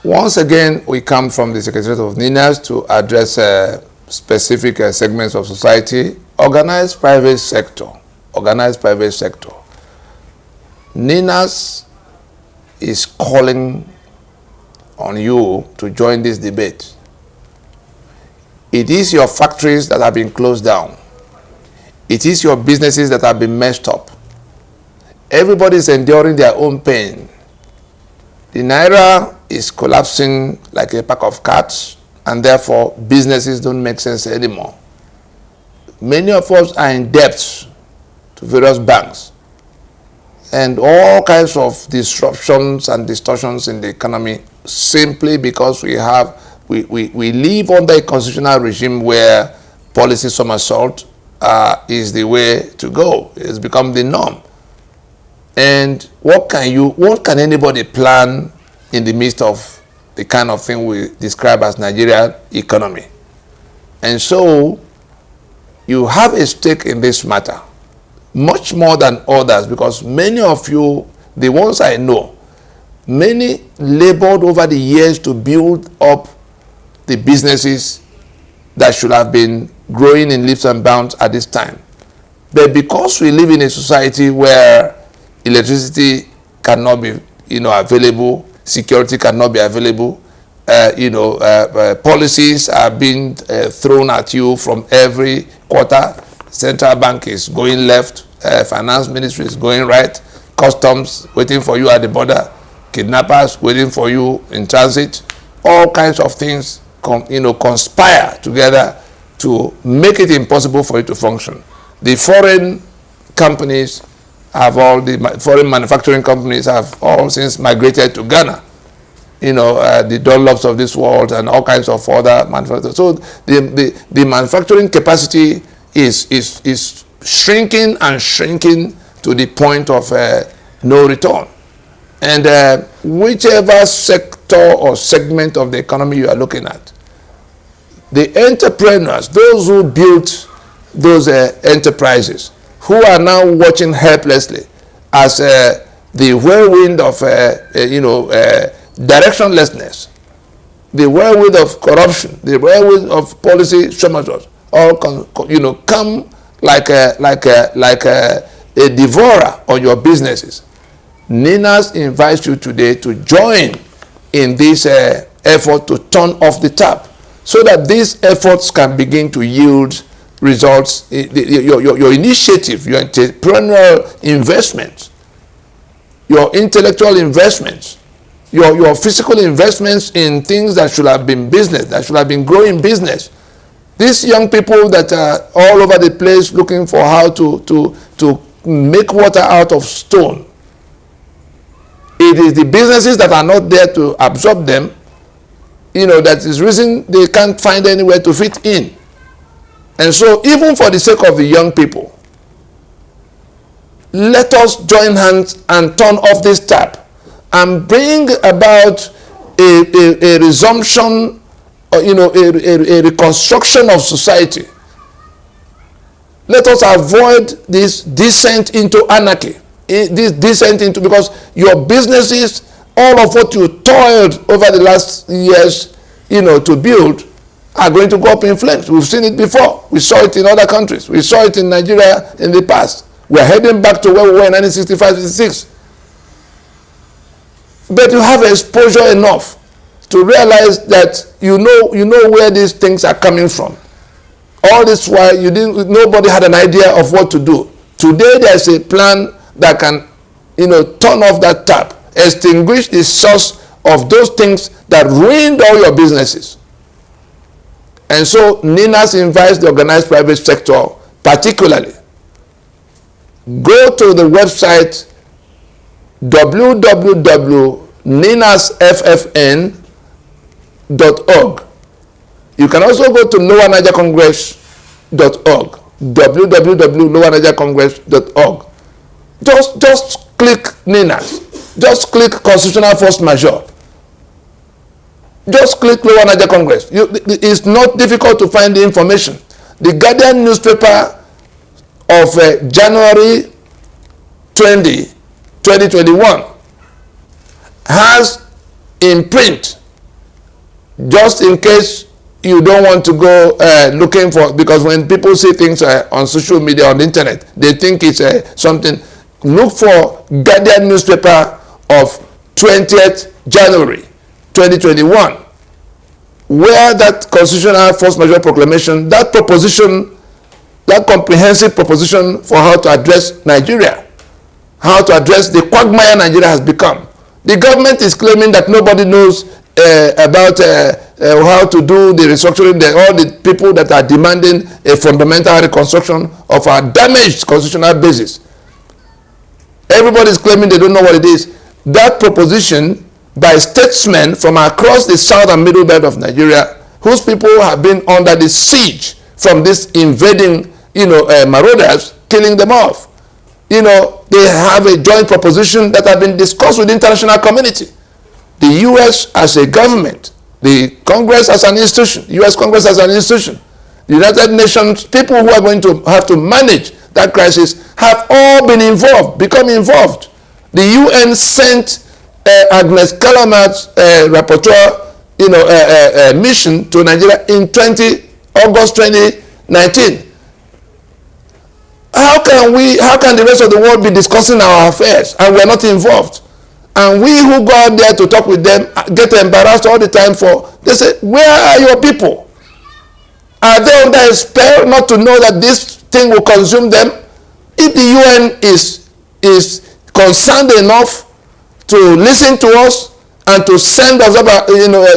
Once again, we come from the Secretariat of NINAS to address specific segments of society. Organized private sector. Organized private sector. NINAS is calling on you to join this debate. It is your factories that have been closed down. It is your businesses that have been messed up. Everybody is enduring their own pain. The Naira is collapsing like a pack of cards, and therefore businesses don't make sense anymore. Many of us are in debt to various banks, and all kinds of disruptions and distortions in the economy simply because we live under a constitutional regime where policy somersault is the way to go. It's become the norm. And what can anybody plan in the midst of the kind of thing we describe as Nigerian economy? And so you have a stake in this matter, much more than others, because many of you, the ones I know, many labored over the years to build up the businesses that should have been growing in leaps and bounds at this time. But because we live in a society where electricity cannot be, available, security cannot be available, policies are being thrown at you from every quarter. Central bank is going left, finance ministry is going right, customs waiting for you at the border, kidnappers waiting for you in transit. All kinds of things conspire together to make it impossible for you to function. The foreign companies the foreign manufacturing companies have all since migrated to Ghana. The Dunlops of this world and all kinds of other manufacturers. So the manufacturing capacity is shrinking and shrinking to the point of no return. And whichever sector or segment of the economy you are looking at, the entrepreneurs, those who built those enterprises, who are now watching helplessly as the whirlwind of directionlessness, the whirlwind of corruption, the whirlwind of policy somersaults, all come like a devourer on your businesses. NINAS invites you today to join in this effort to turn off the tap, so that these efforts can begin to yield results. Your initiative, your entrepreneurial investments, your intellectual investments, your physical investments in things that should have been business, that should have been growing business. These young people that are all over the place looking for how to make water out of stone, it is the businesses that are not there to absorb them, that is the reason they can't find anywhere to fit in. And so, even for the sake of the young people, let us join hands and turn off this tap and bring about a resumption, a reconstruction of society. Let us avoid this descent into anarchy, because your businesses, all of what you toiled over the last years, to build, are going to go up in flames. We've seen it before. We saw it in other countries. We saw it in Nigeria in the past. We're heading back to where we were in 1965-66. But you have exposure enough to realize that you know where these things are coming from. All this while nobody had an idea of what to do. Today there's a plan that can turn off that tap, extinguish the source of those things that ruined all your businesses. And so NINAS invites the organized private sector particularly. Go to the website www.ninasffn.org. You can also go to lowernigercongress.org, www.lowernigercongress.org. Just click NINAS. Just click Constitutional Force Majeure. Just click Lower Niger Congress. It's not difficult to find the information. The Guardian newspaper of January 2021 has in print just in case you don't want to go looking for, because when people see things on social media, on the internet, they think it's something. Look for Guardian newspaper of 20th January 2021, where that constitutional force majeure proclamation, that proposition, that comprehensive proposition for how to address Nigeria, how to address the quagmire Nigeria has become. The government is claiming that nobody knows about how to do the restructuring. All the people that are demanding a fundamental reconstruction of our damaged constitutional basis. Everybody is claiming they don't know what it is. That proposition by statesmen from across the south and middle belt of Nigeria, whose people have been under the siege from this invading, marauders, killing them off. They have a joint proposition that have been discussed with the international community. The U.S. as a government, the Congress as an institution, U.S. Congress as an institution, the United Nations, people who are going to have to manage that crisis have all been involved, become involved. The UN sent Agnes Calamat's rapporteur, mission to Nigeria in August 2019. How can the rest of the world be discussing our affairs and we're not involved? And we who go out there to talk with them get embarrassed all the time they say, where are your people? Are they under a spell not to know that this thing will consume them? If the UN is concerned enough to listen to us and to send us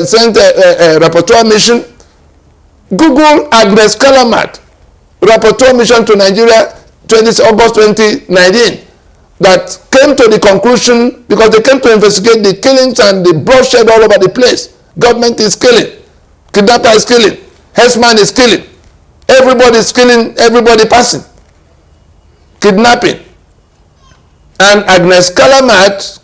send a rapporteur mission, Google Agnes Calamat, rapporteur mission to Nigeria, August 2019, that came to the conclusion, because they came to investigate the killings and the bloodshed all over the place. Government is killing, kidnapper is killing, herdsman is killing, everybody is killing, everybody passing, kidnapping. And Agnes Calamat,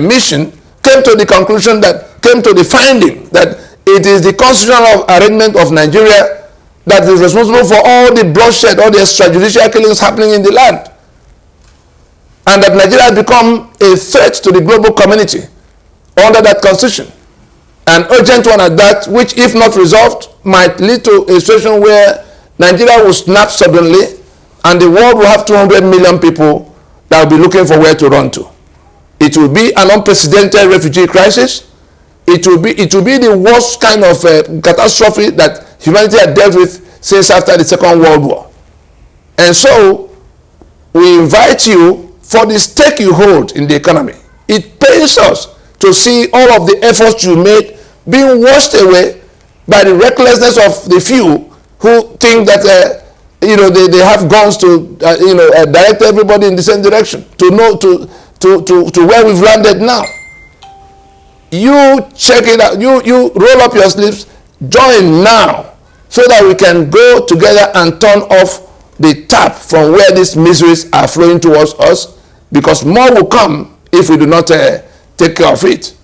mission came to the conclusion came to the finding that it is the constitutional arrangement of Nigeria that is responsible for all the bloodshed, all the extrajudicial killings happening in the land. And that Nigeria has become a threat to the global community under that constitution. An urgent one at that, which if not resolved, might lead to a situation where Nigeria will snap suddenly and the world will have 200 million people that will be looking for where to run to. It will be an unprecedented refugee crisis. It will be the worst kind of catastrophe that humanity had dealt with since after the Second World War. And so we invite you, for the stake you hold in the economy. It pains us to see all of the efforts you made being washed away by the recklessness of the few who think that they have guns to direct everybody in the same direction, to where we've landed now. You check it out, you roll up your sleeves, join now, so that we can go together and turn off the tap from where these miseries are flowing towards us, because more will come if we do not take care of it.